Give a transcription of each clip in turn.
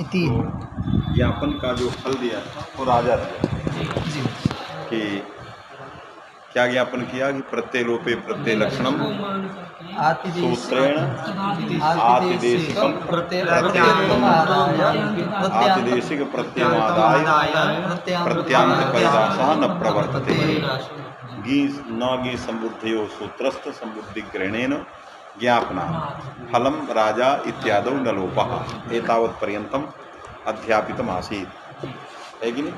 इति। तो ज्ञापन का जो फल दिया वो राजा दिया जी कि क्या ज्ञापन किया कि प्रत्यय लोपे प्रत्यय लक्षणम सूत्रेण आतिदेशिकम आतिदेशिक प्रत्ययमादाय प्रत्यांत परिदासः न प्रवर्तते गी न गी संबुद्धयो सूत्रस्थ संबुद्धि ग्रहणेन ज्ञापना फलम राजा इत्यादौ न लोपः एतावत् पर्यन्तम अध्यापितम् आसीत् है कि नहीं?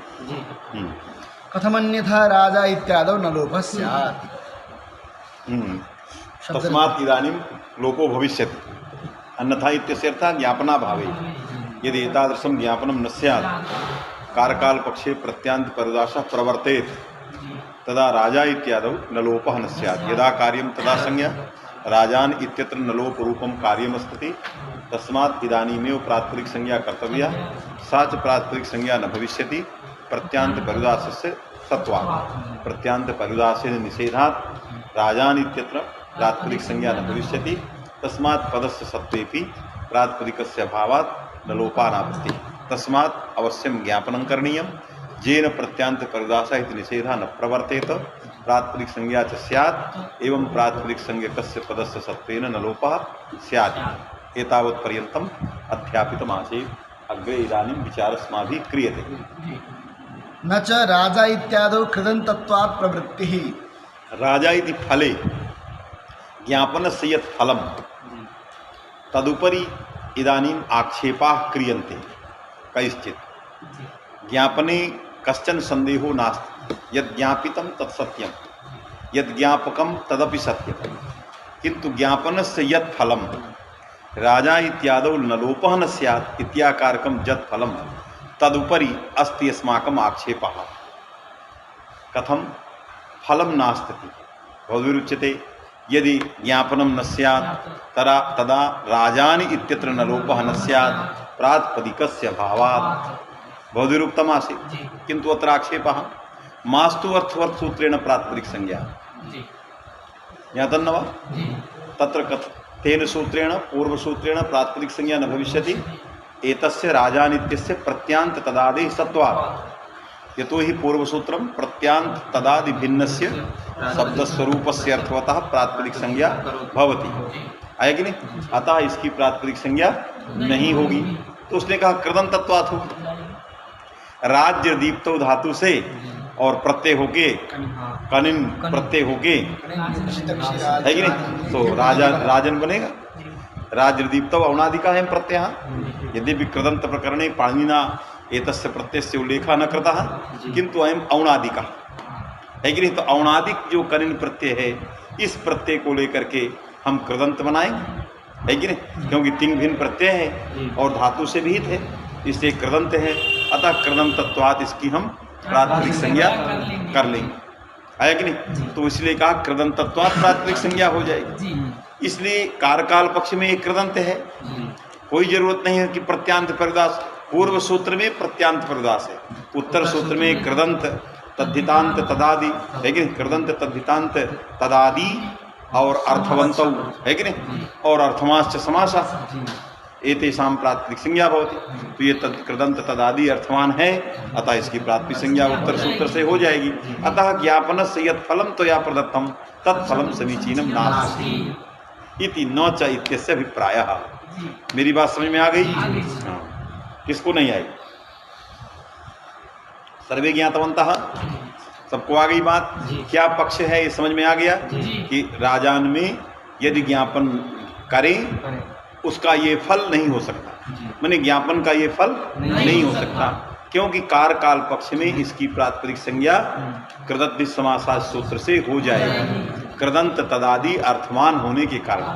कथमन्यथा राजा इत्यादौ न लोपः स्यात्। तस्मात् इदानीं लोपो भविष्यति अन्यथा इत्यस्य अर्थः ज्ञापनाभावे यदि एतादृशं ज्ञापनं न स्यात् कारकाल पक्षे प्रत्यांत परिदासः प्रवर्तेत तदा राजा इत्यादौ न लोपः न स्यात्। यदा कार्यं तदा संज्ञा राजान इत्यत्र न लोप रूपं कार्यमस्ति तस्मात् इदानीमेव प्रातिपदिक संज्ञा कर्तव्या सा च प्रातिपदिक संज्ञा न भविष्यति प्रत्यांत परिदासस्य सत्वात् प्रत्यांत परिदासेन निषेधात् राजान इत्यत्र प्रातिपदिक संज्ञा न भविष्यति तस्मात् पदस्य सत्वेपि प्रातिपदिकस्य अभावात् न लोपानापत्तिः तस्मात् अवश्यं ज्ञापनं करणीयं येन प्रत्यांत परिदासः इति निषेधः न प्रवर्तेत प्रातिपदिक संज्ञा च स्यात् एवं प्रातिपदिक संज्ञकस्य पदस्य सत्वेन न लोपः स्यात्। एतावत् पर्यन्तम् अध्यापितमासीत् अग्रे इदानीं विचारस्माभिः क्रियते। न च राजा इत्यादौ कृदन्तत्वात् प्रवृत्तिः। राजा इति फले ज्ञापनस्य यत् फलं तदुपरि इदानीम् आक्षेपाः क्रियन्ते कैश्चित्। ज्ञापने कश्चन संदेहो नास्ति यद् ज्ञापितं तत् सत्यं यद् ज्ञापकं तदपि सत्यं किन्तु ज्ञापनस्य यत् फलं राजा इत्यादौ न लोपः न स्यात् इत्याकारकं यत् फलं तदुपरि अस्ति अस्माकम् आक्षेपः। कथं फलं नास्ति भवद्भिरुच्यते यदि ज्ञापनं न स्यात् तदा राजानि इत्यत्र न लोपः न स्यात् प्रातिपदिकस्य अभावात् भवद्भिरुक्तम् आसीत् किन्तु अत्र आक्षेपः मास्तु अर्थवत् सूत्रेण प्रातिपदिक संज्ञा ज्ञातं न वा? तत्र तेन सूत्रेण पूर्वसूत्रेण प्रातिपदिक संज्ञा न भविष्यति एतस्य राजानित्यस्य प्रत्यांत तदादि सत्वात् यतो हि पूर्वसूत्रं प्रत्यांत तदादि भिन्नस्य शब्दस्वरूपस्य अर्थवतः प्रातिपदिक संज्ञा भवति है कि नहीं? अतः इसकी प्रातिपदिक संज्ञा नहीं होगी तो उसने कहा कृदंतत्वात् होगी। राज्य दीप्तो धातु से और प्रत्यय होके कनिन प्रत्यय होके है कि नहीं तो राजन बनेगा। राज्य दीप्तो औणादिका है प्रत्यय यद्यपि कृदंत प्रकरणे पाणिनिना एतस्य प्रत्ययस्य उल्लेखः न कृतः किंतु अयम औणादिका है कि नहीं। तो औणादिक जो कनिन प्रत्यय है इस प्रत्यय को लेकर के हम कृदंत बनाएंगे है कि नहीं क्योंकि तिंग भिन्न प्रत्यय है और धातु से विहित है इसलिए कृदंत है अतः कृदंतत्वात् इसकी हम प्रातिपदिक संज्ञा कर लेंगे है कि नहीं। तो इसलिए कहा कृदंतत्वात् प्रातिपदिक संज्ञा हो जाएगी। इसलिए कारकाल पक्ष में एक कृदंत है कोई जरूरत नहीं है कि प्रत्यांत परिदास। पूर्व सूत्र में प्रत्यांत परिदास है उत्तर सूत्र में कृदंत तद्धितांत तदादि है कि नहीं कृदंत तद्धितांत तदादि और अर्थवंतौ है कि नहीं और अर्थमाश्च समासा एतेषां प्रातिपदिक संज्ञा भवति। तो ये कृदंत तदादि अर्थवान है अतः इसकी प्रातिपदिक संज्ञा उत्तर सूत्र से हो जाएगी। अतः ज्ञापनस्य यत् फलं त्वया प्रदत्तं तत्फलं समीचीनं नास्ति इति न च इत्यस्य अभिप्रायः। मेरी बात समझ में आ गई? किसको नहीं आई? सर्वे ज्ञातवन्तः सबको आ गई बात। क्या पक्ष है ये समझ में आ गया कि राजान में यदि ज्ञापन करें उसका ये फल नहीं हो सकता माने ज्ञापन का ये फल नहीं हो सकता क्योंकि कारकाल पक्ष में इसकी प्रातिपदिक संज्ञा कृदंत समासा सूत्र से हो जाएगी कृदंत तदादि अर्थवान होने के कारण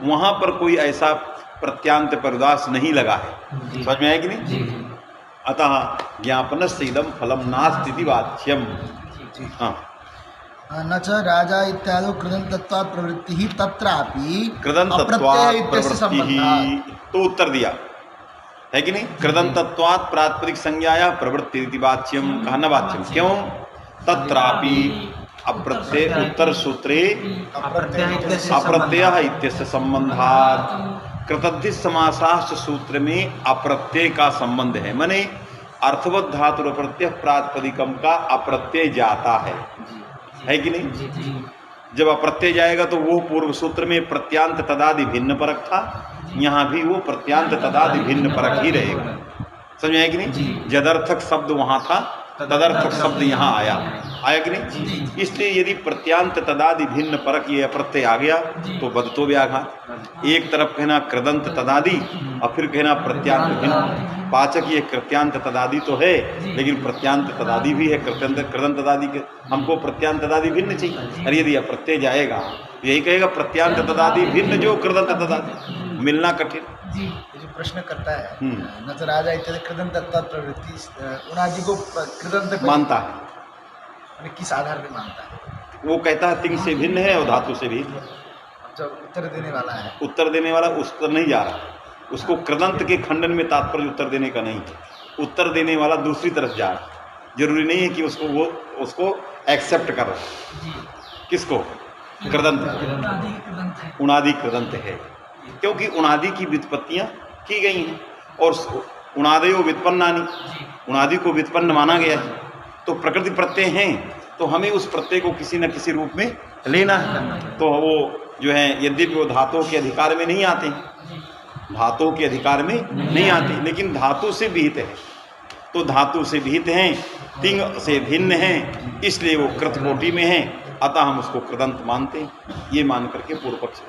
वहां पर कोई ऐसा प्रत्यांत परिदास नहीं लगा है। समझ में आया कि नहीं? अतः ज्ञापनस्य इदं फलं नास्ति वाच्यम। हाँ न च राजा इत्यादौ कृदन्तत्वात् प्रवृत्तिः तत्रापि कृदन्तत्वात् प्रवृत्तिः तो उत्तर दिया है कि नहीं। कृदन्तत्वात् प्रातिपदिक संज्ञाया प्रवृत्ति इति वाच्यम कहना वाच्यम क्यों तत्रापि अप्रत्यय उत्तर सूत्रे अप्रत्ययः इत्यस्य संबंधात् कृतद्धि समासाश्च सूत्र में अप्रत्यय का संबंध है, माने अर्थवत धातु प्रत्यय प्रातिपदिकम का अप्रत्यय जाता है कि नहीं? जब अप्रत्यय जाएगा तो वो पूर्व सूत्र में प्रत्यांत तदादि भिन्न परक था, यहाँ भी वो प्रत्यांत तदादि भिन्न परक ही रहेगा। समझ आया कि नहीं? जदर्थक शब्द वहाँ था, तदर्थक शब्द यहाँ आया कि नहीं? इसलिए यदि प्रत्यांत तदादि भिन्न परक ये अप्रत्यय आ गया तो बदतो व्याघात। एक तरफ कहना कृदंत तदादि और फिर कहना प्रत्यांत भिन्न। पाचक ये कृत्यांत तदादि तो है, लेकिन प्रत्यांत तदादि भी है। कृदंत तदादि के हमको प्रत्यांत तदादि भिन्न चाहिए। अरे यदि अप्रत्यय जाएगा यही कहेगा प्रत्यांत तदादि भिन्न जो कृदंत तदादि, मिलना कठिन। जो प्रश्न करता है नजर आ जाए कृदंत प्रवृत्ति उनादि को कृदंत मानता है, किस आधार पे मानता है? वो कहता है तिंग से भिन्न है और धातु से भी। जब उत्तर देने वाला है, उत्तर देने वाला उस पर नहीं जा रहा, उसको कृदंत के खंडन में तात्पर्य उत्तर देने का नहीं है। उत्तर देने वाला दूसरी तरफ जा रहा, जरूरी नहीं है कि उसको एक्सेप्ट कर रहा है। किसको? कृदंत, उनादि कृदंत है, क्योंकि उनादि की व्युत्पत्तियां की गई हैं और उनादयो व्युत्पन्नानि, उनादि को व्युत्पन्न माना गया है। तो प्रकृति प्रत्यय हैं तो हमें उस प्रत्यय को किसी न किसी रूप में लेना है। तो वो जो है यद्यपि वो धातुओं के अधिकार में नहीं आते, धातुओं के अधिकार में नहीं आते, लेकिन धातु से विहित है। तो धातु से विहित हैं, तिंग से भिन्न हैं, इसलिए वो कृतकोटि में हैं, अतः हम उसको कृदंत मानते हैं। ये मान करके पूर्व पक्ष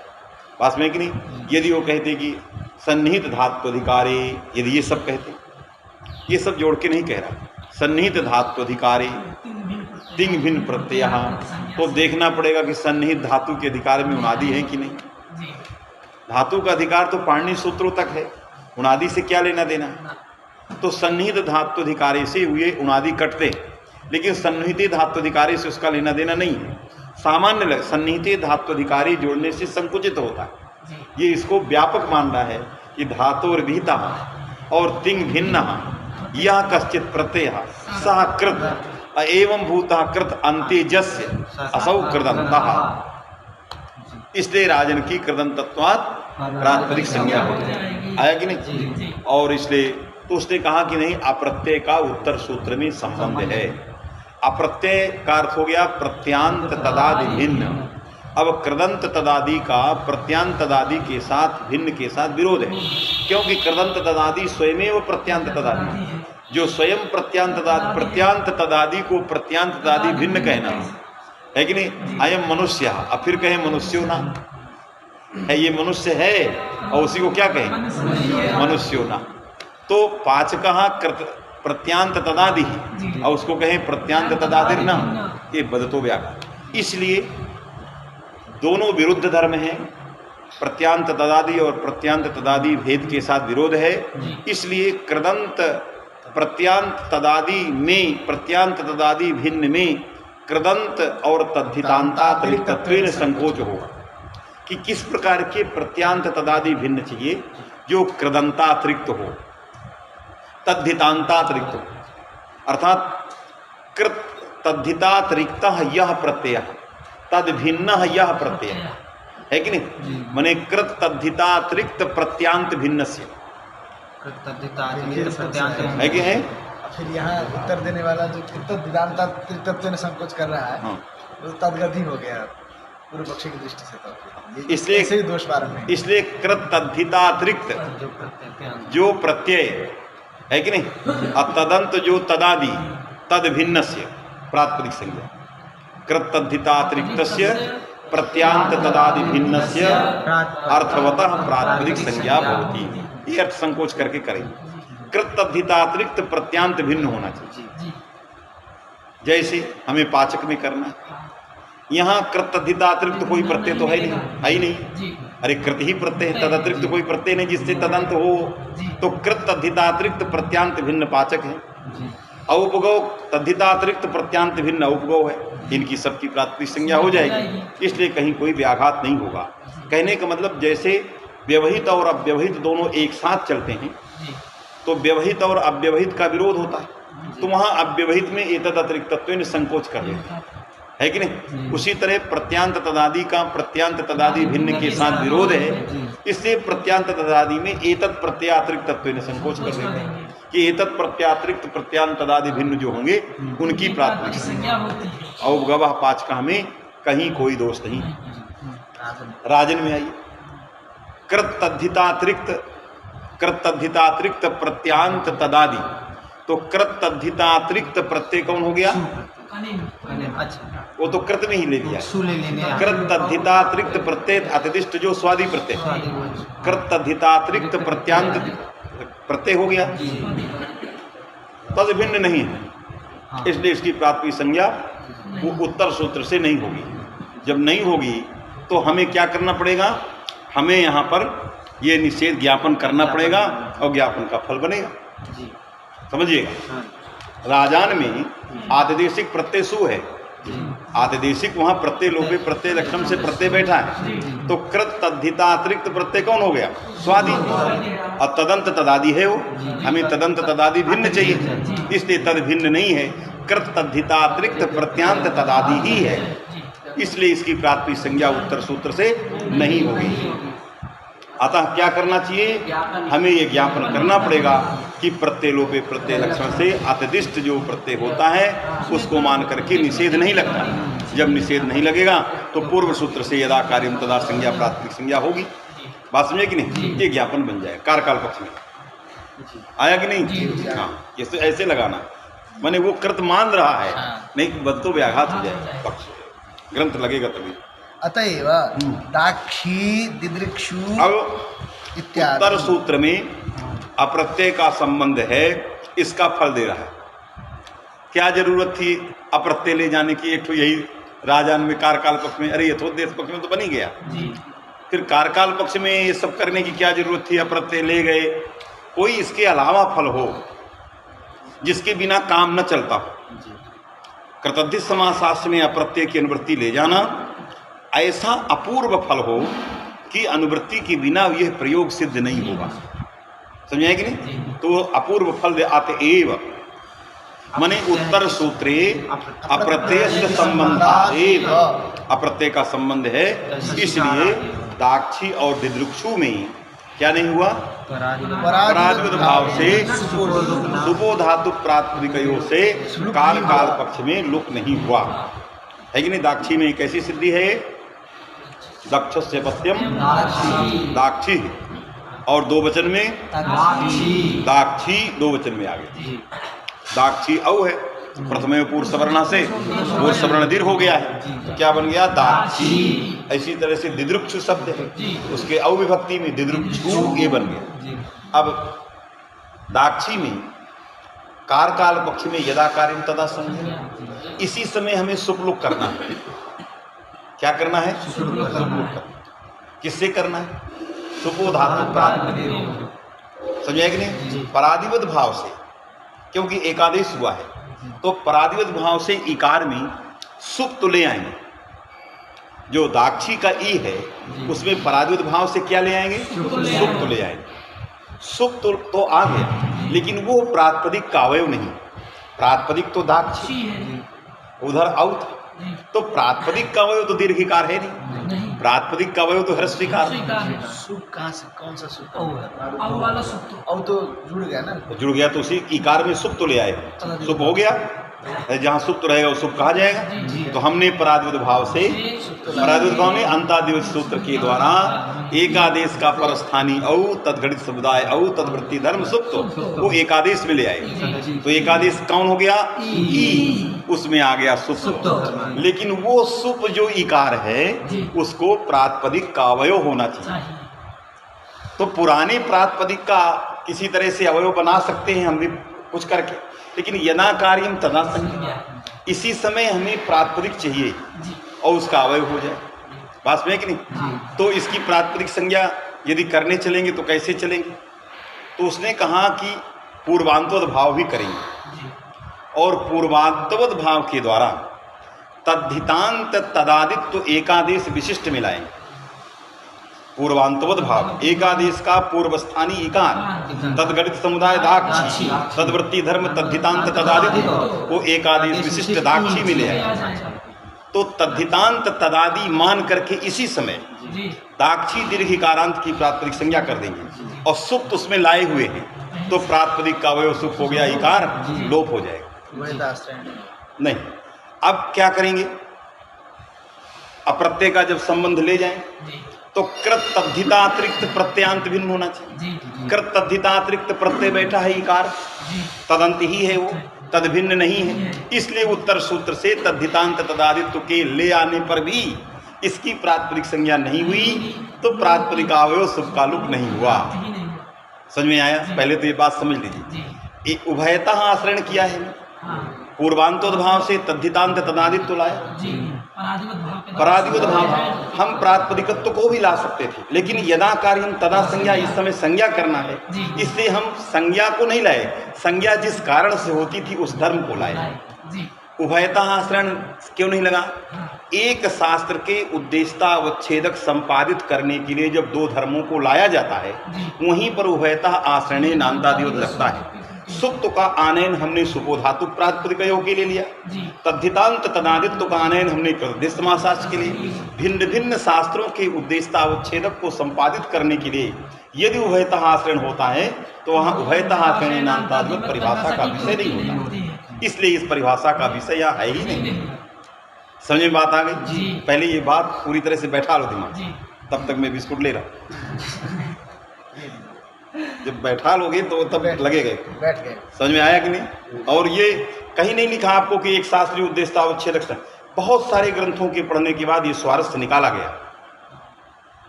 पास में कि नहीं? यदि वो कहते कि सन्निहित धात्वधिकारे, यदि ये सब कहते, ये सब जोड़ के नहीं कह रहा, सन्निहित धात्वधिकारे तिंग भिन्न प्रत्यय, तो देखना पड़ेगा कि सन्निहित धातु के अधिकार में उनादि है कि नहीं। धातु का अधिकार तो पाणिनि सूत्रों तक है, उनादि से क्या लेना देना। तो सन्निहित धात्वधिकारे से हुए उनादि कटते, लेकिन सन्निहित धात्वधिकारी से उसका लेना देना नहीं है। सामान्य सन्निहित धात्वधिकारी जोड़ने से संकुचित होता है। ये इसको व्यापक मान रहा है कि धातुर विहिता और तिंग भिन्न यह कश्चित प्रत्यय सह कृत एवं भूता कृत अंत्यजस्य असौ कृदंतः। इसलिए राजन की कृदंतत्वात् प्रातिपदिक संज्ञा होती है। आया कि नहीं? और इसलिए तो उसने कहा कि नहीं, अप्रत्यय का उत्तर सूत्र में संबंध है। अप्रत्यय का अर्थ हो गया प्रत्यांत तदादि भिन्न। अब कृदंत तदादि का प्रत्यांत तदादि के साथ भिन्न के साथ विरोध है, क्योंकि कृदंत तदादि स्वयमेव प्रत्यांत तदादि, जो स्वयं प्रत्यांत तदादि को प्रत्यांत तदादि भिन्न कहना है कि नहीं? अयम मनुष्य, अब फिर कहें मनुष्यो ना है, ये मनुष्य है और उसी को क्या कहें? मनुष्यो ना। तो पाचकः प्रत्यांत तदादि और उसको कहें प्रत्यांत तदादि ना, ये बदतो व्याघात। इसलिए दोनों विरुद्ध धर्म हैं, प्रत्यांत तदादि और प्रत्यांत तदादि भेद के साथ विरोध है। इसलिए कृदंत प्रत्यांत तदादि में, प्रत्यांत तदादि भिन्न में कृदंत और तद्धितान्तातिरिक्तत्वेन संकोच होगा कि किस प्रकार के प्रत्यांत तदादि भिन्न चाहिए जो कृदंतातिरिक्त हो, तद्धितान्तातिरिक्त हो, अर्थात कृत तद्धितातिरिक्त यह प्रत्यय, तद भिन्न यह प्रत्यय है कि नहीं? माने कृत तद्धितातिरिक्त प्रत्यांत भिन्न से है कि है। फिर यहाँ उत्तर देने वाला जो तद्धितान्तातिरिक्तत्व ने संकोच कर रहा है, वो तदगति हो गया पूर्व पक्षी की दृष्टि से। तो इसलिए ऐसे ही दोष पारण है। इसलिए कृत तद्धितातिरिक्त जो प्रत्यय है कि नहीं, तदंत जो तदादि तद भिन्न से प्रातिपदिक संज्ञा, कृत तद्धितातिरिक्तस्य प्रत्यांत तदादि भिन्नस्य अर्थवतः प्रातिपदिक संज्ञा भवति। ये अर्थ संकोच करके करेंगे। कृत तद्धितातिरिक्त प्रत्यांत भिन्न होना चाहिए, जैसे हमें पाचक में करना है। यहाँ कृत तद्धितातिरिक्त कोई प्रत्यय तो है ही नहीं। अरे कृत ही प्रत्यय है, तदतिरिक्त कोई प्रत्यय नहीं जिससे तदंत हो। तो कृत तद्धितातिरिक्त प्रत्यांत भिन्न पाचक है, औपगौ तद्धितातिरिक्त प्रत्यांत भिन्न औपगौ है, इनकी सबकी प्रातिपदिक संज्ञा हो जाएगी। इसलिए कहीं कोई व्याघात नहीं होगा। कहने का मतलब जैसे व्यवहित और अव्यवहित दोनों एक साथ चलते हैं, तो व्यवहित और अव्यवहित का विरोध होता है, तो वहाँ अव्यवहित में एतद अतिरिक्तत्वेन संकोच कर लेते हैं। है कि नहीं। उसी तरह प्रत्यांत तदादि का प्रत्यांत तदादि भिन्न के साथ विरोध है, इसलिए प्रत्यांत तदादि में एतत् प्रत्यात्रिक्त तत्व ने संकोच कर देते हैं कि एतत् प्रत्यात्रिक्त प्रत्यांत तदादि भिन्न जो होंगे उनकी प्राथमिक संज्ञा और गवाह पांच का हमें कहीं कोई दोष नहीं। राजन में आइए, कृत तद्धितातिरिक्त प्रत्यांत तदादि, तो कृत तद्धितातिरिक्त प्रत्यय कौन हो गया? वो तो कृत में ही ले लिया, कृत तद्धितातिरिक्त प्रत्यय अतिदिष्ट जो स्वादि प्रत्यय, कृत तद्धितातिरिक्त प्रत्यांत प्रत्यय हो गया, तद भिन्न नहीं है, इसलिए इसकी प्राथमिक संज्ञा वो उत्तर सूत्र से नहीं होगी। जब नहीं होगी तो हमें क्या करना पड़ेगा? हमें यहाँ पर ये निषेध ज्ञापन करना पड़ेगा और ज्ञापन का फल बनेगा। समझिएगा, राजान में आतिदेशिक प्रत्यय सु है, आतिदेशिक वहाँ प्रत्यय लोपे प्रत्यय लक्षण से प्रत्यय बैठा है, तो कृत तद्धितातिरिक्त प्रत्यय कौन हो गया? स्वादि। और तदंत तदादि है वो, हमें तदंत तदादि भिन्न चाहिए, इसलिए तद भिन्न नहीं है, कृत तद्धितातिरिक्त प्रत्यांत तदादि ही है, इसलिए इसकी प्राथमिक संज्ञा उत्तर सूत्र से नहीं होगी। अतः क्या करना चाहिए? हमें ये ज्ञापन करना पड़ेगा कि प्रत्यय लोपे प्रत्यय लक्षण से अतिदिष्ट जो प्रत्यय होता है उसको मान करके निषेध नहीं लगता। जब निषेध नहीं लगेगा तो पूर्व सूत्र से यदा कार्यम तदा संज्ञा प्राथमिक संज्ञा होगी। बात समझे कि नहीं? ये ज्ञापन बन जाए कारकाल पक्ष में। आया कि नहीं? हाँ, ये ऐसे लगाना, माने वो कृत मान रहा है, नहीं बद तो व्याघात हो जाए पक्ष, ग्रंथ लगेगा तभी। अतएव दाक्षी दिदृक्षु अब इत्यादि उत्तर सूत्र में अप्रत्यय का संबंध है, इसका फल दे रहा है। क्या जरूरत थी अप्रत्यय ले जाने की? एक तो यही राजान में कारकाल पक्ष में, अरे यथोदेश पक्ष में तो बन ही गया, फिर कारकाल पक्ष में ये सब करने की क्या जरूरत थी? अप्रत्यय ले गए, कोई इसके अलावा फल हो जिसके बिना काम न चलता हो। कृतद्धित समासशास्त्र में अप्रत्यय की अनुवृत्ति ले जाना ऐसा अपूर्व फल हो कि अनुवृत्ति के बिना यह प्रयोग सिद्ध नहीं होगा। समझाए कि नहीं? तो अपूर्व फल आते एव माने उत्तर सूत्रे अप्रत्यय संबंधादेव, अप्रत्यय का संबंध है, इसलिए दाक्षी और दिदृक्षु में क्या नहीं हुआ? पराधिवत भाव से सुपो धातु प्रातिपदिकयों से काल काल पक्ष में लुक नहीं हुआ, है कि नहीं? दाक्षी में कैसी सिद्धि है? दक्षस्य पत्यम दाक्षी, और दो वचन में दाक्षी, दो वचन में आ गए। दाक्षी औ है, प्रथम पूर्व सवर्णा से पूर्व सवर्ण दीर्घ हो गया है, तो क्या बन गया? दाक्षी। ऐसी तरह से दिदृक्षु शब्द है, उसके अविभक्ति में दिदृक्षु ये बन गया। अब दाक्षी में कारकाल पक्ष में यदा कार्यम तदा संज्ञा, इसी समय हमें सुपलुक करना है। क्या करना है? सुपलुक करना। किससे करना है? सुपो धातु प्रातिपदिक, समझे कि नहीं? पराधिवत भाव से, क्योंकि एकादेश हुआ है तो पराधिवत भाव से इकार में सुप तो ले आएंगे। जो दाक्षी का ई है उसमें पराधिवत भाव से क्या ले आएंगे? सुप तो ले आएंगे। सुप तो आ गया, लेकिन वो प्रातिपदिक का अवयव नहीं। प्रातिपदिक तो दाक्षी, उधर औ, तो प्रातिपदिक का अवयव तो दीर्घिकार है नहीं, प्रातिपदिक का अवयव तो ह्रस्वीकार। सुप कहाँ से, कौन सा सुप? औ वाला सुप तो जुड़ गया ना, जुड़ गया तो उसी इकार में सुप तो ले आए, सुप हो गया। जहाँ सुप्त रहेगा वो सुप कहा जाएगा। तो हमने पराधिवत भाव से, पराधिवत भाव में अंतादिवच सूत्र के द्वारा एकादेश का परस्थानी औ तदघटित समुदाय औ तदवृत्ति धर्म सुप्त, वो एकादेश में ले आए। तो एकादेश कौन हो गया? ई, उसमें आ गया सुप। लेकिन वो सुप जो इकार है उसको प्रातिपदिक का अवयव होना चाहिए। तो पुराने प्रातिपदिक का किसी तरह से अवयव बना सकते हैं हम भी कुछ करके, लेकिन यदा कार्यम तदा संज्ञा, इसी समय हमें प्रातिपदिक चाहिए और उसका अवयव हो जाए। बात में कि नहीं? तो इसकी प्रातिपदिक संज्ञा यदि करने चलेंगे तो कैसे चलेंगे? तो उसने कहा कि पूर्वांतवद भाव भी करेंगे, और पूर्वांतवद भाव के द्वारा तद्धितांत तदादित्व एकादेश विशिष्ट मिलाएंगे। पूर्वांतवद भाव, एकादेश का पूर्वस्थानी इकार, तदगणित समुदाय दाक्षी, तदवृत्ति धर्म तद्धितांत तदादित्व, वो एकादेश विशिष्ट दाक्षी मिले है। तो तद्धितांत तदादि मान करके इसी समय दाक्षी दीर्घिकारांत की प्रातिपदिक संज्ञा कर देंगे और सुप्त उसमें लाए हुए हैं तो प्रातिपदिक का अवयव सुप्त हो गया, इकार लोप हो जाएगा। उभयताश्रय नहीं, अब क्या करेंगे, अप्रत्यय का जब संबंध ले जाएं तो कृत तद्धितातिरिक्त प्रत्ययांत भिन्न होना चाहिए। कृत तद्धितातिरिक्त प्रत्यय बैठा है इकार, तदंत ही है वो, तद भिन्न नहीं है। इसलिए उत्तर सूत्र से तद्धितांत तदादित्व के ले आने पर भी इसकी प्रातिपदिक संज्ञा नहीं हुई तो प्रातिपदिक अवयव सुप का लुक नहीं हुआ। समझ में आया? पहले तो ये बात समझ लीजिए, उभयता आश्रयण किया है, पूर्वांतोद्भाव से तद्धितांत तदादित्व लाया, परादिवत भाव हम प्रातिपदिकत्व को भी ला सकते थे, लेकिन यदा कार्यम तदा संज्ञा, इस समय संज्ञा करना है, इसलिए हम संज्ञा को नहीं लाए, संज्ञा जिस कारण से होती थी उस धर्म को लाए। उभयता आश्रयण क्यों नहीं लगा? एक शास्त्र के उद्देश्यता अवच्छेदक संपादित करने के लिए जब दो धर्मों को लाया जाता है वहीं पर उभयता आश्रयणे नान्तादिवत लगता है। सुप्त का आनयन हमने सुपोधातु प्रातिपदिक के लिए लिया, तद्धितांत तदादित्व का आनयन हमने कृतदेश समासाच के लिए। भिन्न भिन्न शास्त्रों के उद्देश्यता अवच्छेदक को संपादित करने के लिए यदि उभयता आश्रयण होता है तो वहाँ उभयता आश्रयणे नान्तादिवत परिभाषा का विषय नहीं होता, इसलिए इस परिभाषा का विषय यहाँ है ही नहीं। समझ में बात आ गई? पहले ये बात पूरी तरह से बैठा लो दिमाग, तब तक मैं बिस्कुट ले रहा हूँ। जब बैठा लोगे तो तब लगेगा, बैठ गए। समझ में आया कि नहीं? और ये कहीं नहीं लिखा आपको कि एक शास्त्रीय उद्देश्यता अवच्छेदक, बहुत सारे ग्रंथों के पढ़ने के बाद ये स्वारस्य निकाला गया।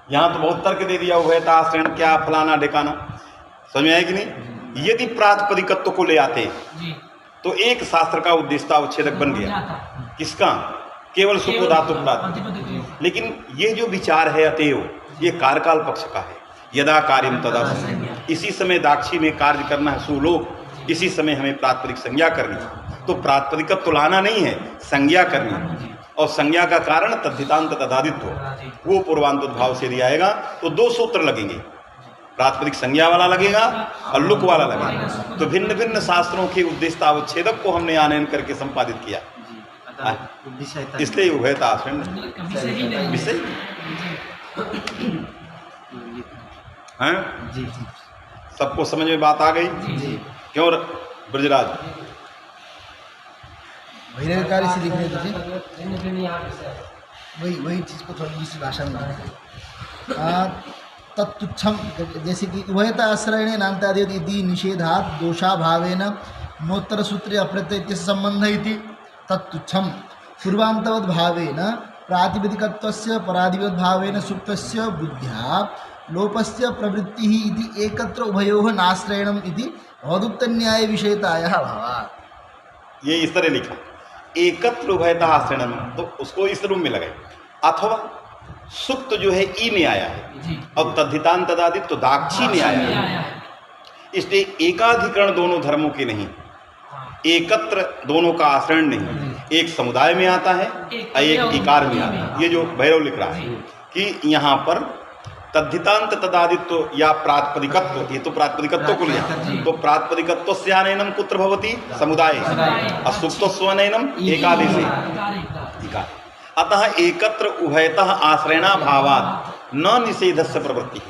यहाँ तो बहुत तर्क दे दिया, उभयता आश्रयण क्या फलाना ढिकाना। समझ में आया कि नहीं? यदि प्रातिपदिकत्व को ले आते तो एक शास्त्र का उद्देश्यता अवच्छेदक बन गया। किसका? केवल सुपोधातु प्रातिपदिक। लेकिन ये जो विचार है अतएव ये कारकाल पक्ष का है। यदा कार्यम तदा संज्ञा, इसी समय दाक्षी में कार्य करना है सुलोक, इसी समय हमें प्रातिपदिक संज्ञा करनी है। तो प्रातिपदिकत्व लाना नहीं है, संज्ञा करनी है। और संज्ञा का कारण तद्धितांत तदादित्व, वो पूर्वांतोद्भाव से दिया आएगा। तो दो सूत्र लगेंगे, प्रातिपदिक संज्ञा वाला लगेगा और लुक वाला लगेगा। तो भिन्न भिन्न शास्त्रों के उद्देश्यता अवच्छेदक को हमने आनयन करके संपादित किया, इसलिए उभयता आश्रयण विषय हैं। सबको समझ में बात आ गई? क्यों ब्रजराज? भैरवकारी से लिखने दीजिए, वही चीज़ को थोड़ी दूसरी भाषा में तत्तुच्छम, जैसे कि उभयता आश्रयणे नान्तादिवत निषेधात् दोषाभावेन नोत्तर सूत्रे अप्रत्यय संबंध इति तत्तुच्छम पूर्वांतवद भावेन प्रातिपदिकत्वस्य परादिवत भावेन सुप्तस्य बुद्ध्या लोपस्य प्रवृत्ति इति एकत्र उभयोः नाश्रयणम इति भवदुक्त न्याय विषयतायाः भावात्। ये इस तरह लिखा, एकत्र उभयता आश्रयणम, तो उसको इस रूप में लगाए। अथवा सुप्त जो है ई में आया है और तद्धितांत तदादित्व तो दाक्षी में आया है, इसलिए एकाधिकरण दोनों धर्मों के नहीं, एकत्र दोनों का आश्रयण नहीं, एक समुदाय में आता है और एक इकार में आता है। ये जो भैरव लिख रहा है कि यहाँ पर तद्धितांत तदादित्व या प्रातिपदिकत्व, ये तो प्रातिपदिकत्व को लिया, तो प्रातिपदिकत्व से आनयनम कुत्र भवति? समुदाय, और सुप्तस्व आनयनम एकादेशे इकार। अतः एकत्र उभयतः आश्रयणा भावात् न निषेधस्य प्रवृत्ति।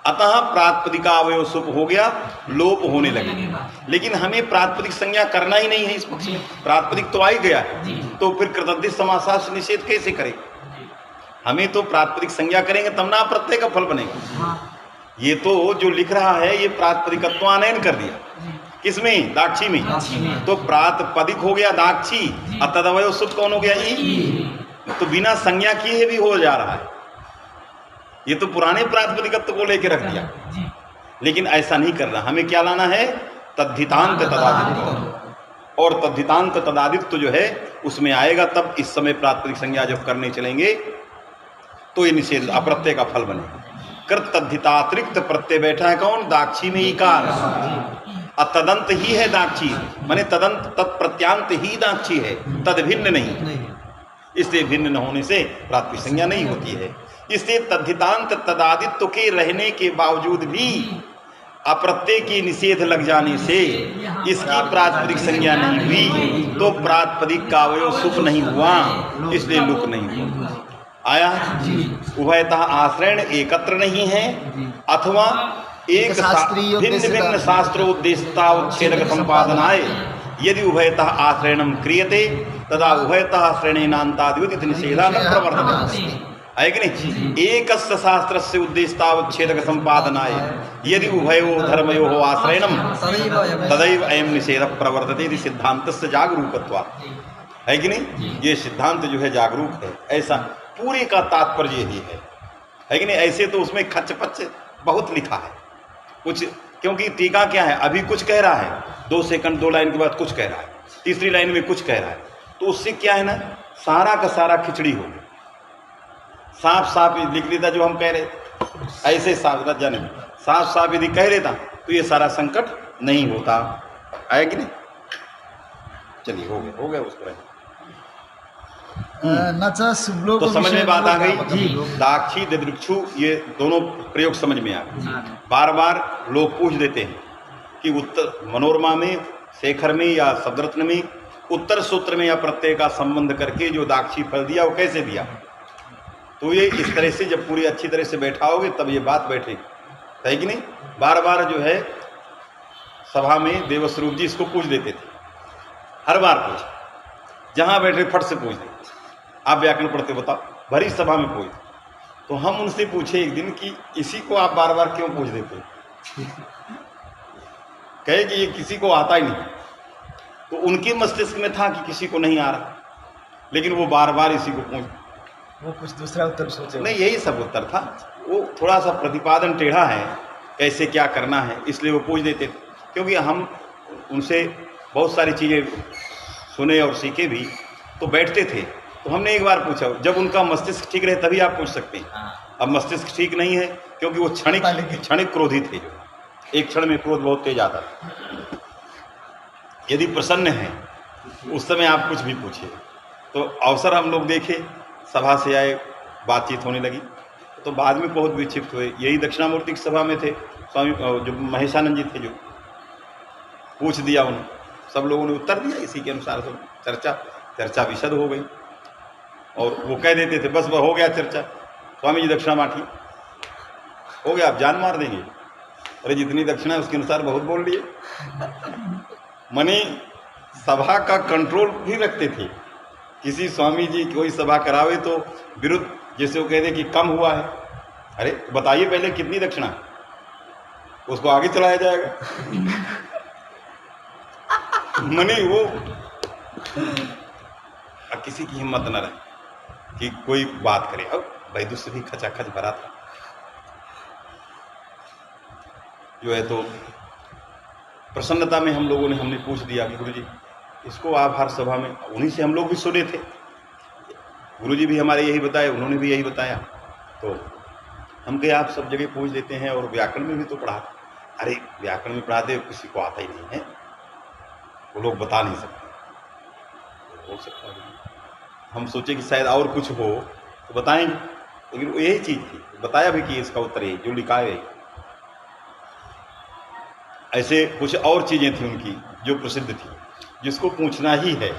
अतः प्रातिपदिकावयव सुप हो गया, लोप होने लगे। लेकिन हमें प्रातिपदिक संज्ञा करना ही नहीं है इस पक्ष में, प्रातिपदिक तो आ ही गया है, तो फिर कृतद्धित समासास निषेध कैसे करें? हमें तो प्रातिपदिक संज्ञा करेंगे तब ना प्रत्यय का फल बनेगा। ये तो जो लिख रहा है ये प्रातिपदिकत्व आनयन कर दिया, किसमें? दाक्षी में। तो प्रातिपदिक हो गया दाक्षी और तदवयव सुप कौन हो गया? ई। तो बिना संज्ञा किए भी हो जा रहा है। ये तो पुराने प्रातिपदिकत्व को लेकर रख दिया, लेकिन ऐसा नहीं कर रहा। हमें क्या लाना है? तद्धितांत तदादित्व, और तद्धितांत तदादित्व जो है उसमें आएगा तब इस समय प्रातिपदिक संज्ञा जब करने चलेंगे तो ये निषेध अप्रत्यय का फल बनेगा। कृत तद्धितातिरिक्त प्रत्यय बैठा है कौन? दाक्षी में इकार, और तदंत ही है दाक्षी, माने तदंत तत्प्रत्यांत ही दाक्षी है, तद भिन्न नहीं। इसलिए भिन्न न होने से प्रातिपदिक संज्ञा नहीं होती है। इसलिए तद्धितांत तदादित्व के रहने के बावजूद भी अप्रत्यय की निषेध लग जाने से इसकी प्रातिपदिक संज्ञा नहीं हुई तो प्रातिपदिक का अवयव सुख नहीं हुआ, इसलिए लुक नहीं हुआ। आया उभयतः आश्रयण एकत्र नहीं है अथवा एक भिन्न भिन्न शास्त्रोद्देश्यता उच्छेदक संपादनाय यदि उभयतः आश्रयणम क्रियते तदा उभयतः आश्रयणेनान्ताद्वित निषेधा न प्रवर्तते। है कि नहीं? एकस्य शास्त्रस्य उद्देश्यतावच्छेदक संपादनाय यदि उभयो धर्मयो आश्रयणम तदैव अयं निषेधः प्रवर्तते इति सिद्धान्तस्य जागरूकत्वात्। है कि नहीं? ये सिद्धांत जो है जागरूक है, ऐसा पूरे का तात्पर्य यही है कि नहीं? ऐसे तो उसमें खच पच बहुत लिखा है कुछ, क्योंकि टीका क्या है, अभी कुछ कह रहा है, 2 सेकंड 2 लाइन के बाद कुछ कह रहा है, तीसरी लाइन में कुछ कह रहा है, तो उससे क्या है ना, सारा का सारा खिचड़ी हो गया। साफ साफ लिख लेता जो हम कह रहे, ऐसे साफ जाने साफ साफ यदि कह देता तो ये सारा संकट नहीं होता, है कि नहीं? चलिए हो गया उसको तो समझ में बात आ गई। दाक्षी दिदृक्षु ये दोनों प्रयोग समझ में आ गए। बार बार लोग पूछ देते हैं कि उत्तर मनोरमा में, शेखर में या शब्दरत्न में उत्तर सूत्र में या प्रत्यय का संबंध करके जो दाक्षी फल दिया वो कैसे दिया। तो ये इस तरह से जब पूरी अच्छी तरह से बैठाओगे तब ये बात बैठेगी, है कि नहीं? बार बार जो है सभा में देवस्वरूप जी इसको पूछ देते थे, हर बार पूछ, जहाँ बैठे फट से पूछ देते, आप व्याकरण पढ़ते बताओ, भरी सभा में पूछ। तो हम उनसे पूछे एक दिन कि इसी को आप बार बार क्यों पूछ देते? कहे कि ये किसी को आता ही नहीं। तो उनके मस्तिष्क में था कि किसी को नहीं आ रहा, लेकिन वो बार बार इसी को पूछ, वो कुछ दूसरा उत्तर सोचे नहीं, यही सब उत्तर था। वो थोड़ा सा प्रतिपादन टेढ़ा है, कैसे क्या करना है, इसलिए वो पूछ देते थे। क्योंकि हम उनसे बहुत सारी चीज़ें सुने और सीखे भी, तो बैठते थे। तो हमने एक बार पूछा, जब उनका मस्तिष्क ठीक रहे तभी आप पूछ सकते हैं। अब मस्तिष्क ठीक नहीं है, क्योंकि वो क्षणिक क्रोधी थे, एक क्षण में क्रोध बहुत तेज आता था। यदि प्रसन्न है उस समय आप कुछ भी पूछिए। तो अवसर हम लोग देखे, सभा से आए, बातचीत होने लगी, तो बाद में बहुत विक्षिप्त हुए। यही दक्षिणामूर्ति की सभा में थे स्वामी, जो महेशानंद जी थे, जो पूछ दिया उन्होंने, सब लोगों ने उत्तर दिया, इसी के अनुसार सब चर्चा विशद हो गई। और वो कह देते थे बस हो गया चर्चा, स्वामी जी दक्षिणा बांटी, हो गया, आप जान मार देंगे। अरे जितनी दक्षिणा है उसके अनुसार बहुत बोल लिए। मने सभा का कंट्रोल भी रखते थे। किसी स्वामी जी कोई सभा करावे तो विरुद्ध, जैसे वो कहते कि कम हुआ है, अरे बताइए पहले कितनी दक्षिणा, उसको आगे चलाया जाएगा। मने वो किसी की हिम्मत न रहे कि कोई बात करे। अब वैदुष से भी खचाखच भरा था जो है, तो प्रसन्नता में हम लोगों ने हमने पूछ दिया कि गुरुजी इसको आप हर सभा में, उन्हीं से हम लोग भी सुने थे, गुरुजी भी हमारे यही बताए, उन्होंने भी यही बताया। तो हम कहे आप सब जगह पूछ देते हैं और व्याकरण में भी तो पढ़ा। अरे व्याकरण में पढ़ाते किसी को आता ही नहीं है, वो लोग बता नहीं सकते। हो सकता है हम सोचे कि शायद और कुछ हो तो बताएंगे, लेकिन वो यही चीज़ थी, बताया भी कि इसका उत्तर यही जो लिखा है। ऐसे कुछ और चीज़ें थी उनकी जो प्रसिद्ध थी, जिसको पूछना ही है।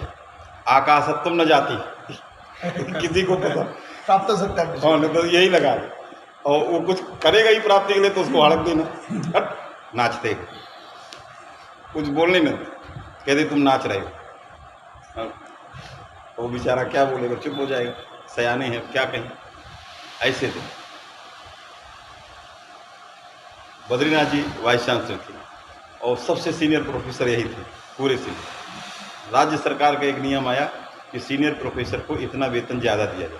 आकाशत्व न जाती किसी को पता प्राप्त हो सकता है, हाँ, तो यही लगा है। और वो कुछ करेगा ही प्राप्ति के लिए तो उसको हड़प देना, हट नाचते कुछ बोलने में कहते तुम नाच रहे हो, वो बेचारा क्या बोलेगा, चुप हो जाएगा, सयाने हैं क्या कहें। ऐसे थे। बद्रीनाथ जी वाइस चांसलर थे और सबसे सीनियर प्रोफेसर यही थे पूरे से। राज्य सरकार का एक नियम आया कि सीनियर प्रोफेसर को इतना वेतन ज़्यादा दिया जाए,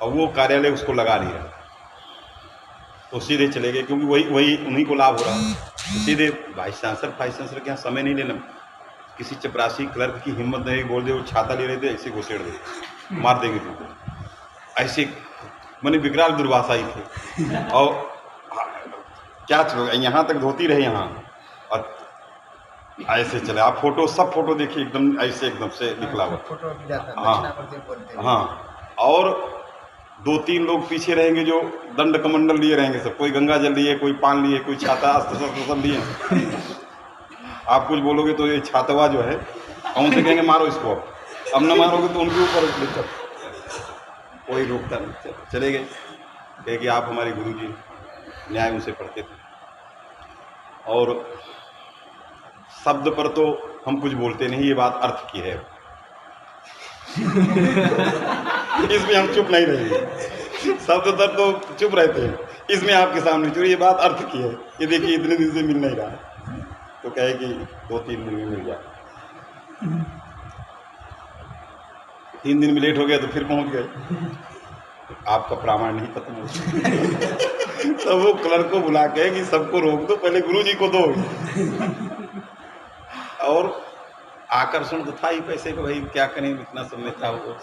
और वो कार्यालय उसको लगा लिया, तो सीधे चले गए, क्योंकि वही उन्हीं को लाभ हो रहा है। तो सीधे वाइस चांसलर के यहाँ समय नहीं लेना, किसी चपरासी क्लर्क की हिम्मत नहीं, बोल दे वो छाता ले रहे थे, ऐसे घुसेड़ दे, मार देंगे तुमको। ऐसे मैंने विकराल दुर्भाषा ही थे। और क्या चलो यहाँ तक धोती रहे यहाँ, और ऐसे चले। आप फोटो, सब फोटो देखिए एकदम ऐसे एकदम से निकला हुआ। हाँ, और 2-3 लोग पीछे रहेंगे जो दंड कमंडल लिए रहेंगे, सब कोई गंगा जल लिए, कोई पान लिए, कोई छाता अस्त्र सब लिए, आप कुछ बोलोगे तो ये छातवा जो है उनसे कहेंगे मारो इसको, अब न मारोगे तो उनके ऊपर कोई रोकता नहीं। चले गए, कहे कि आप हमारे गुरु जी न्याय उनसे पढ़ते थे, और शब्द पर तो हम कुछ बोलते नहीं, ये बात अर्थ की है। इसमें हम चुप नहीं रहेंगे, शब्द पर तो चुप रहते हैं, इसमें आपके सामने जो ये बात अर्थ की है, ये देखिए इतने दिन से मिल नहीं रहा है, तो कहे कि 2-3 दिन में मिल जाए। 3 दिन में लेट हो गया तो फिर पहुंच गए, आपका प्रमाण नहीं खत्म हो। तो वो क्लर्क को बुला के कि सबको रोक दो, पहले गुरु जी को दो। और आकर्षण तो था ही पैसे को, भाई क्या करें, इतना समय था, वो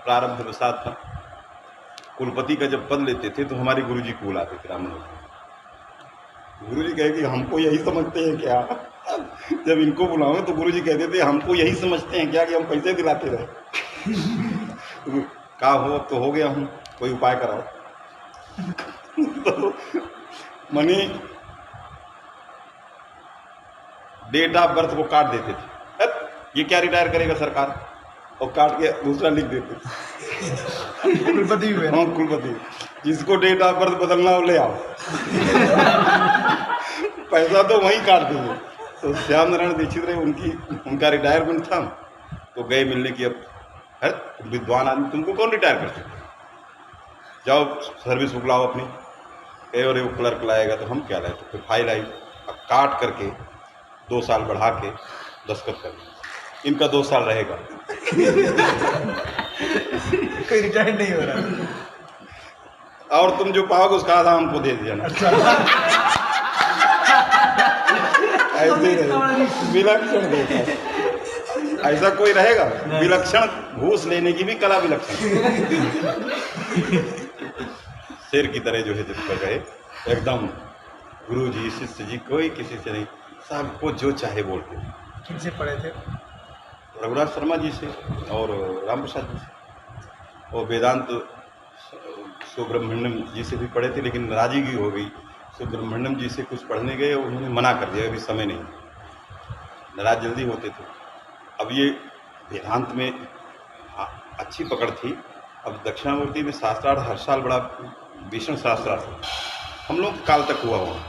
प्रारब्ध वसात था। कुलपति का जब पद लेते थे तो हमारे गुरु जी को बुलाते थे रामनगर। गुरु जी कहे कि हमको यही समझते हैं क्या? जब इनको बुलाओ तो गुरु जी कहते थे हमको यही समझते हैं क्या कि हम पैसे दिलाते रहे? कहा हो, अब तो हो गया हूँ, कोई उपाय कराओ। तो मनी डेट ऑफ बर्थ को काट देते थे, ये क्या रिटायर करेगा सरकार, और काट के दूसरा लिख देते। कुलपति हुए। हाँ, कुलपति, जिसको डेट ऑफ बर्थ बदलना हो ले आओ। पैसा तो वहीं काट देंगे। तो श्याम नारायण दीक्षित रहे, उनका रिटायरमेंट था, तो गए मिलने की। अब है विद्वान आदमी, तुमको कौन रिटायर करते, जाओ सर्विस बुलाओ अपनी। कहे और वो क्लर्क लाएगा, तो हम क्या लाए, तो फिर फाइल आई, अब काट करके 2 साल बढ़ा के दस्तखत कर दिए, इनका 2 साल रहेगा। कोई रिटायर नहीं हो रहा, और तुम जो पाओगे उसका आधा हमको दे देना। ऐसे रहे, विलक्षण देता, ऐसा कोई रहेगा विलक्षण, घूस लेने की भी कला विलक्षण। शेर की तरह जो है जब कर गए एकदम, गुरु जी शिष्य जी कोई किसी से नहीं, सबको जो चाहे बोलते। किनसे पढ़े थे? रघुराज शर्मा जी से और राम प्रसाद जी से, और वेदांत सुब्रमण्यम जी से भी पढ़े थे, लेकिन नाराजगी हो गई। सुब्रमण्यम जी से कुछ पढ़ने गए, उन्होंने मना कर दिया, अभी समय नहीं, नाराज जल्दी होते थे। अब ये वेदांत में अच्छी पकड़ थी। अब दक्षिणामूर्ति में शास्त्रार्थ हर साल बड़ा भीषण शास्त्रार्थ हम लोग काल तक हुआ वहाँ।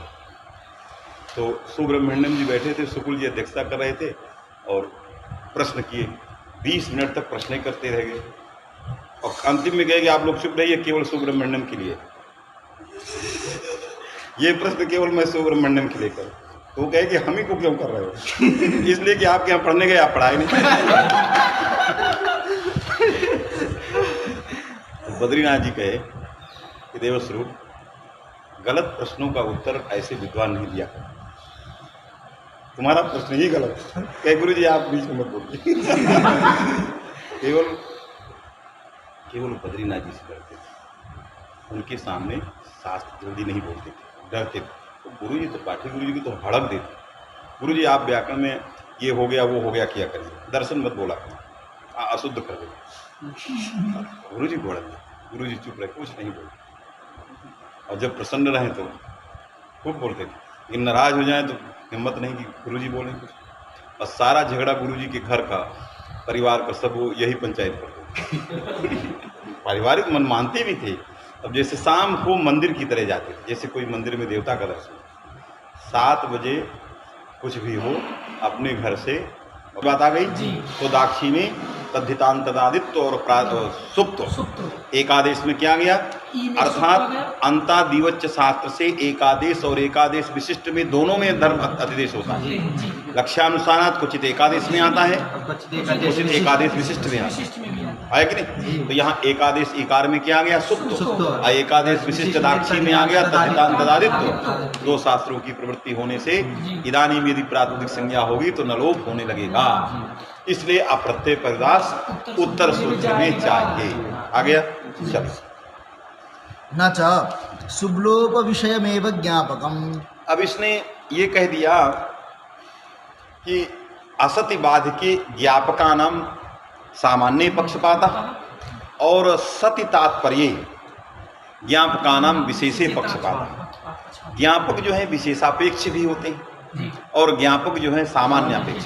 तो सुब्रमण्यम जी बैठे थे, शुक्ल जी अध्यक्षता कर रहे थे, और प्रश्न किए, 20 मिनट तक प्रश्न करते रह गए, और अंतिम में गए कि आप लोग चुप रहिए, केवल सुब्रमण्यम के लिए, ये प्रश्न केवल मैं सुब्रमण्यम के लिए कर। तो कहे कि हम ही को क्यों कर रहे हो? इसलिए कि आपके यहाँ पढ़ने गए, आप पढ़ाए नहीं। बद्रीनाथ जी कहे कि देवस्वरूप, गलत प्रश्नों का उत्तर ऐसे विद्वान नहीं दिया, तुम्हारा प्रश्न ही गलत। कहे गुरु जी आप बीच में मत बोलिए। केवल बद्रीनाथ जी से डरते थे, उनके सामने शास्त्र जल्दी नहीं बोलते थे, डरते थे। तो गुरु जी तो पाठी गुरु जी की तो हड़प देते, गुरु जी आप व्याकरण में ये हो गया वो हो गया किया करिए, दर्शन मत बोला करिए, अशुद्ध कर दे। गुरु जी बोल दे, गुरु जी चुप रहे, कुछ नहीं बोलते। और जब प्रसन्न रहे तो खूब बोलते थे, लेकिन नाराज हो जाए तो हिम्मत नहीं कि गुरु जी बोलें कुछ। और सारा झगड़ा गुरु जी के घर का, परिवार का, सब वो यही पंचायत करते। पारिवारिक मन मानते भी थे। अब जैसे शाम को मंदिर की तरह जाते थे, जैसे कोई मंदिर में देवता का दर्शन, 7 बजे कुछ भी हो अपने घर से बात आ गई तो दाक्षिणी तद्धितांतदादित्य और सुप्त एकादेश में क्या गया, अर्थात अंतादिवच्च शास्त्र से एकादेश और एकादेश विशिष्ट में दोनों में धर्म अधिदेश होता है। लक्ष्यानुसारात कुचित एकादेश में आता है, कुचित एकादेश विशिष्ट में आता है कि नहीं। तो यहाँ एकादेश इकार में क्या आ गया, सुप्त, और एकादेश विशिष्ट दाक्षी में आ गया तद्धितांतदादित्य। 2 शास्त्रों की प्रवृत्ति होने से इदानीम यदि प्रातिपदिक संज्ञा होगी तो नलोप होने लगेगा, इसलिए अप्रत्यय परिदास उत्तर सूत्र में चाहिए। आ गया, चल। न च सुब्लोप विषयमेव ज्ञापकम। अब इसने ये कह दिया कि असति बाध के ज्ञापका नाम सामान्य पक्षपाता और सति तात्पर्य ज्ञापका नाम विशेषे पक्षपाता। ज्ञापक जो है विशेषापेक्ष भी होते हैं, और ज्ञापक जो है सामान्यापेक्ष।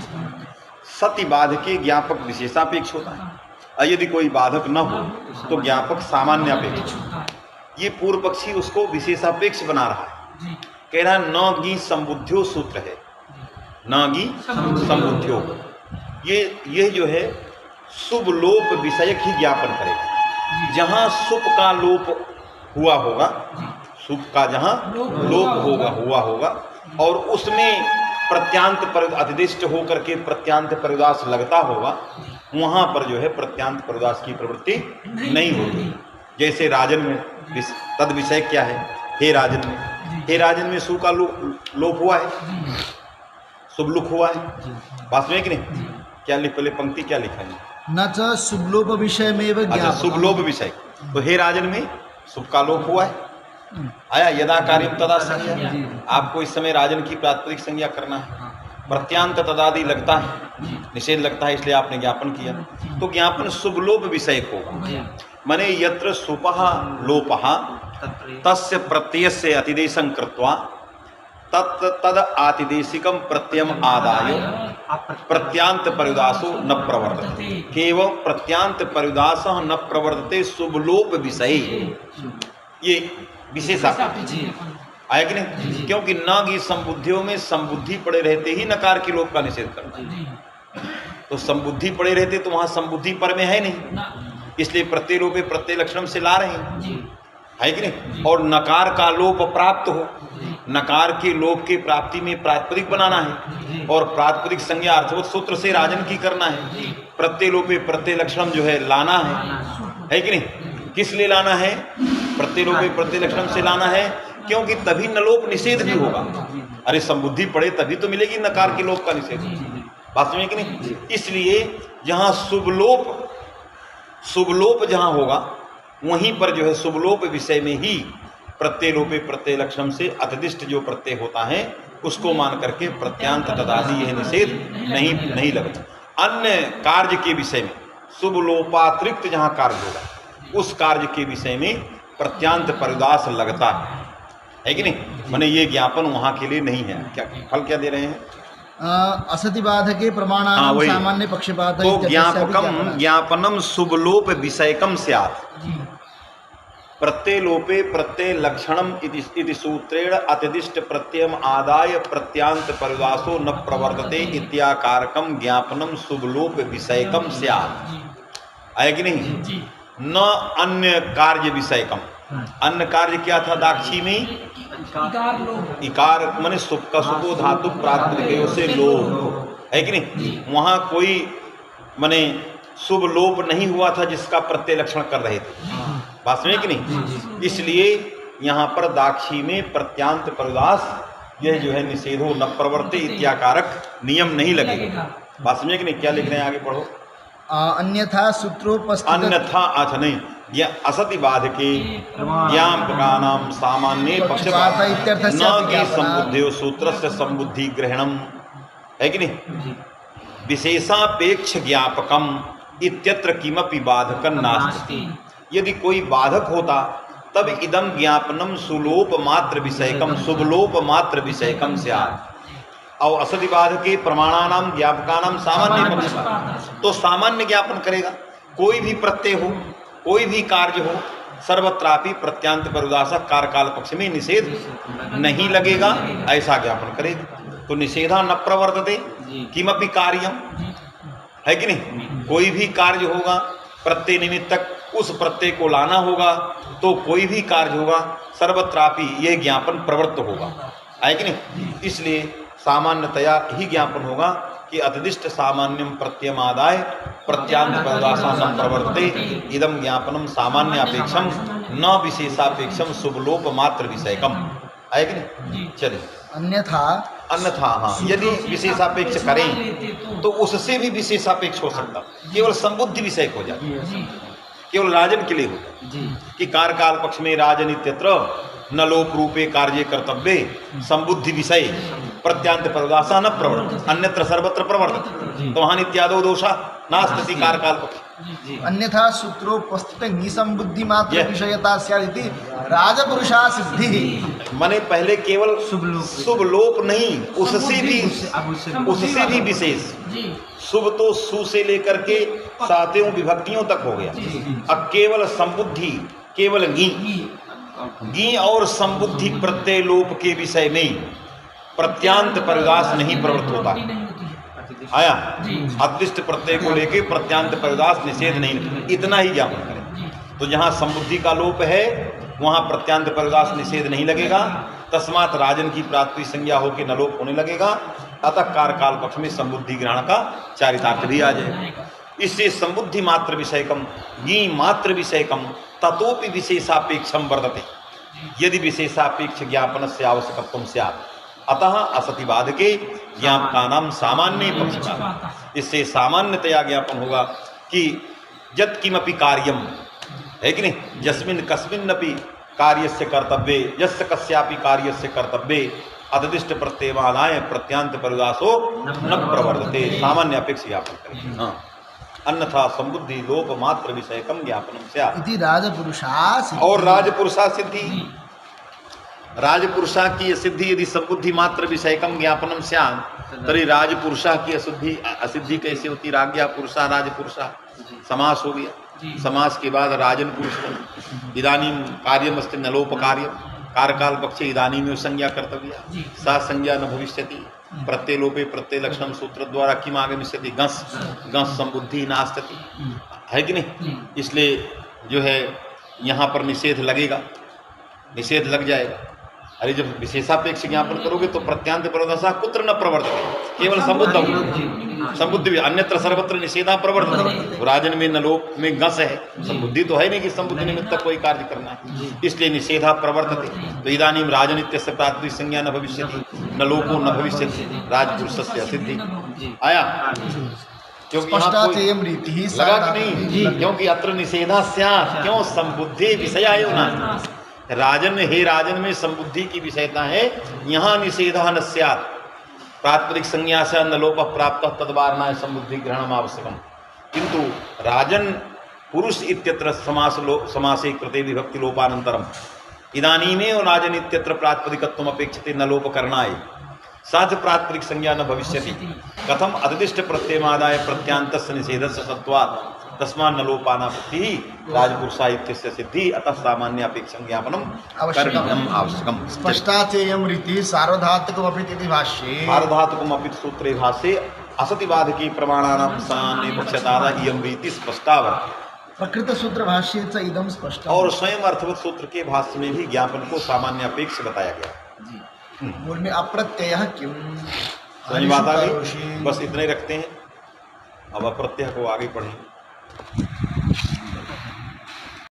सति बाधके ज्ञापक विशेषापेक्ष होता है, और यदि कोई बाधक न हो तो ज्ञापक सामान्यापेक्ष। ये पूर्व पक्षी उसको विशेषापेक्ष बना रहा है, कह रहा है न गी संबुद्ध्यो सूत्र है, न गी संबुद्ध्यो। ये जो है शुभ लोप विषयक ही ज्ञापन करेगा। जहाँ शुभ का लोप हुआ होगा, शुभ का जहाँ लोप हुआ होगा और उसमें प्रत्यांत पर अधिदिष्ट होकर के प्रत्यांत परिदास लगता होगा, वहाँ पर जो है प्रत्यांत परिदास की प्रवृत्ति नहीं होगी। जैसे राजन में तद विषय क्या है, हे राजन में, हे राजन में सु का लोप हुआ है, शुभ लुक हुआ है, बात में कि नहीं? क्या लिख, पहले पंक्ति क्या लिखा है? न च शुभलोप विषय में अच्छा, शुभ लोप विषय, तो हे राजन में शुभ का लोप हुआ है, आया यदा कार्यम तदा संज्ञा। आपको इस समय राजन की प्रातिपदिक संज्ञा करना है, प्रत्यांत तदादि लगता है, निषेध लगता है, इसलिए आपने ज्ञापन किया, तो ज्ञापन शुभ लोप विषय होगा। माने यत्र सुपः लोपः तस्य प्रत्ययस्य अतिदेशं कृत्वा तद आतिदेशिकम प्रत्ययम आदाय प्रत्यांत परिदासो न प्रवर्तते। केवल प्रत्यांत परिदास न प्रवर्तते शुभ लोप विषय, ये विशेषापेक्ष आया कि नहीं? क्योंकि न की संबुद्धियों में संबुद्धि पड़े रहते ही नकार के लोप का निषेध करता है, तो संबुद्धि पड़े रहते तो वहां संबुद्धि पर में है नहीं, इसलिए प्रत्यय लोपे प्रत्यय लक्षणम से ला रहे हैं, है कि नहीं? और नकार का लोप प्राप्त हो, नकार के लोप के प्राप्ति में प्रातिपदिक बनाना है और प्रातिपदिक संज्ञा अर्थवत सूत्र से राजन की करना है, प्रत्यय लोपे प्रत्यय लक्षणम जो है लाना है कि नहीं? किस लिए लाना है? प्रत्यय लोपे प्रत्यय लक्षणम से लाना है, क्योंकि तभी नलोप निषेध भी होगा। अरे संबुद्धि पड़े तभी तो मिलेगी नकार के लोप का निषेध, बात में कि नहीं? इसलिए जहाँ शुभ लोप जहाँ होगा वहीं पर जो है शुभ लोप विषय में ही प्रत्यय लोपे प्रत्यय लक्षण से अतिदिष्ट जो प्रत्यय होता है उसको मान करके प्रत्यांत तदादि यह निषेध नहीं लगता। अन्य कार्य के विषय में शुभ लोपातिरिक्त जहाँ कार्य होगा उस कार्य के विषय में प्रत्यांत परिदास लगता है कि नहीं? माने ये ज्ञापन वहाँ के लिए नहीं है। क्या फल क्या दे रहे हैं? असति बाधके प्रमाणानां सामान्य पक्षपात, तो ज्ञापकम ज्ञापनम शुभलोप विषयकम स्यात् प्रत्यय लोपे प्रत्यय लक्षणम इति सूत्रेण अतिदिष्ट प्रत्ययम आदाय प्रत्यांत परिदासो न प्रवर्तते इत्याकारकम ज्ञापनम शुभलोप विषयकम स्यात्। आया कि नहीं? न अन्य कार्य विषयकम, अन्य कार्य क्या था दाक्षी में? इकार माने शुभ का शुभो धातु प्रातिपदिक से लोप, है कि नहीं? वहाँ कोई माने शुभ लोप नहीं हुआ था जिसका प्रत्यय लक्षण कर रहे थे, बात समझे कि नहीं? इसलिए यहाँ पर दाक्षी में प्रत्यांत परिदास यह जो है निषेधो न प्रवर्ते इत्याकारक नियम नहीं लगेगा, बात समझे कि नहीं? क्या लिख रहे हैं आगे पढ़ो। अन्यथा सूत्रोपस्थित, अन्यथा अच्छा नहीं, यह असति बाधके ज्ञापकानां सामान्ये पक्षपात न कि संबुद्धयो सूत्रस्य संबुद्धि ग्रहणम, है कि नहीं? विशेषापेक्ष ज्ञापकम इत्यत्र किमपि बाधकं नास्ति। यदि कोई बाधक होता तब इदम ज्ञापनम सुलोप मात्र विषयकम शुभलोप मात्र विषयकम स्यात्। और असति बाधके प्रमाणानाम ज्ञापकानाम सामान्य पक्षपात, तो सामान्य ज्ञापन करेगा। कोई भी प्रत्यय हो, कोई भी कार्य हो, सर्वत्रापि प्रत्यांत परिदासक कारकाल पक्ष में निषेध नहीं लगेगा, ऐसा ज्ञापन करेगा। तो निषेधा न प्रवर्तते किमपि कार्यम, है कि नहीं? कोई भी कार्य होगा प्रत्यय निमित्तक उस प्रत्यय को लाना होगा, तो कोई भी कार्य होगा सर्वत्रापि यह ज्ञापन प्रवृत्त होगा, है कि नहीं? इसलिए सामान्यतया ही ज्ञापन होगा कि अतिदिष्ट सामान्यम प्रत्ययमादाय प्रत्यांत परिदासा न प्रवर्ते इदम ज्ञापनम सामान्यापेक्षम न विशेषापेक्षम शुभलोप मात्र विषयकम, है कि नहीं? चलिए अन्यथा हाँ, यदि विशेषापेक्ष करें तो उससे भी विशेषापेक्ष हो सकता, केवल संबुद्धि विषय हो जाए, केवल राजन के लिए होता कि कारकाल पक्ष में राजन इत्यत्र न लोप रूपे कार्य कर्तव्ये संबुद्धि विषय प्रत्यांत परिदासा न प्रवर्तते अन्यत्र सर्वत्र प्रवर्तते, तो वहां इत्यादो दोषा नास्ति कारकाल पक्ष। अन्यथा सूत्रोपस्थित निसंबुद्धि मात्र विषयता स्यादिति राजपुरुषा सिद्धि। माने पहले केवल शुभ लोप नहीं, उससे भी विशेष। शुभ तो सु से लेकर के सातों विभक्तियों तक हो गया। अब केवल संबुद्धि, केवल गी और संबुद्धि प्रत्यय लोप के विषय में प्रत्यांत परिदास नहीं प्रवृत्त होता। आया अदृष्ट प्रत्यय को लेके प्रत्यांत परिदास निषेध नहीं, इतना ही ज्ञापन करें। तो जहां संबुद्धि का लोप है वहां प्रत्यांत परिदास निषेध नहीं लगेगा। तस्मात राजन की प्राप्ति संज्ञा होकर न लोप होने लगेगा। अतः कारकाल पक्ष में संबुद्धि ग्रहण का चारितार्थ भी आ जाएगा। इससे संबुद्धि मात्र विषयकम गी मात्र विषयकम ततोपि विशेषापेक्षम वर्तते यदि विशेषापेक्ष ज्ञापन से आवश्यकत्वम स्यात्। अतः असतिवाद के ज्ञापका नाम सामान्य पक्षकार। इससे सामान्यतया ज्ञापन होगा कि यत् किमपि कार्यम है कि नहीं, यस्मिन् कस्मिन्नपि कार्यस्य कर्तव्ये यस्य कस्यापि कार्यस्य कर्तव्ये अददिष्ट प्रत्ययवादाय प्रत्यांत परिदासो न प्रवर्तते। सामान्य अपेक्ष ज्ञापन करें। हाँ, अन्यथा संबुद्धि लोप मात्र विषयकम ज्ञापनम स्यात्। इति राजपुरुषा सिद्धि। और राजपुरुषा सिद्धि, राजपुरुषा की सिद्धि यदि संबुद्धि मात्र विषयकम ज्ञापनम स्यात् तरी राजपुरुषा की असिद्धि कैसे होती? राज्ञा पुरुषा राजपुरुषा समास हो गया। समास के बाद राजन पुरुष इदानीं कार्यमस्ति नलोप कार्य कारकाल पक्षे इदानीं में संज्ञा कर्तव्या सा संज्ञा न भविष्यति। प्रत्यय लोपे प्रत्यय लक्षण सूत्र द्वारा किम आगमिष्यति गंस गंस संबुद्धि नास्ति, है कि नहीं? इसलिए जो है यहाँ पर निषेध लगेगा, निषेध लग जाएगा। अरे जब विशेषापेक्ष ज्ञापन करोगे तो प्रत्यांत परिदासा कुत्र न प्रवर्तते, केवल संबुद्धि भी अन्यत्र सर्वत्र निषेधा प्रवर्तते। राजन में न लोप में गस है, संबुद्धि तो है नहीं कि संबुद्धि निमित्त कोई कार्य करना है, इसलिए निषेधा प्रवर्तते। तो इदानीं राजन इत्यस्य प्रातिपदिक संज्ञा न भविष्यति न लोपो न भविष्यति राजपुरुषस्य असिद्धि। आया क्योंकि लगा कि नहीं, क्योंकि अत्र निषेधा स्यात्। क्यों? संबुद्धि विषयायो न राजन, हे राजन में संबुद्धि की विषयता है, यहाँ निषेधा न स्यात्। प्रातिपदिक संज्ञा से न लोप प्राप्त तद्वारणाय संबुद्धि ग्रहणम आवश्यकम। किंतु राजन पुरुष इत्यत्र समासे कृते विभक्ति लोपानंतरम इदानीमेव राजन इत्यत्र प्रातिपदिकत्वम अपेक्षते न लोप करणाय साथ प्रातिपदिक संज्ञा न भविष्यति। कथम अददिष्ट प्रत्ययमादाय प्रत्यांतस्य निषेधस्य सत्वात् तस्मात् न लोपानापत्ति राजपुरुषा इत्यस्य सिद्धि। अतः सामान्य अपेक्षं ज्ञापनम करणीयम आवश्यकम। स्पष्टाचेयम रीति सार्वधातुकमपि इति भाष्ये सार्वधातुकमपि सूत्रे भाष्ये असतिवाद की प्रमाणानां सामान्य पक्षतादा इयं रीति स्पष्टा वर्तते। प्रकृत सूत्र भाष्ये च इदं स्पष्ट। और स्वयं अर्थवत सूत्र के भाष्य में भी ज्ञापन को सामान्य अपेक्ष बताया गया। मूल में अप्रत्यय क्यों? समझ बात आ गई? बस इतने रखते हैं, अब अप्रत्यय को आगे पढ़ें।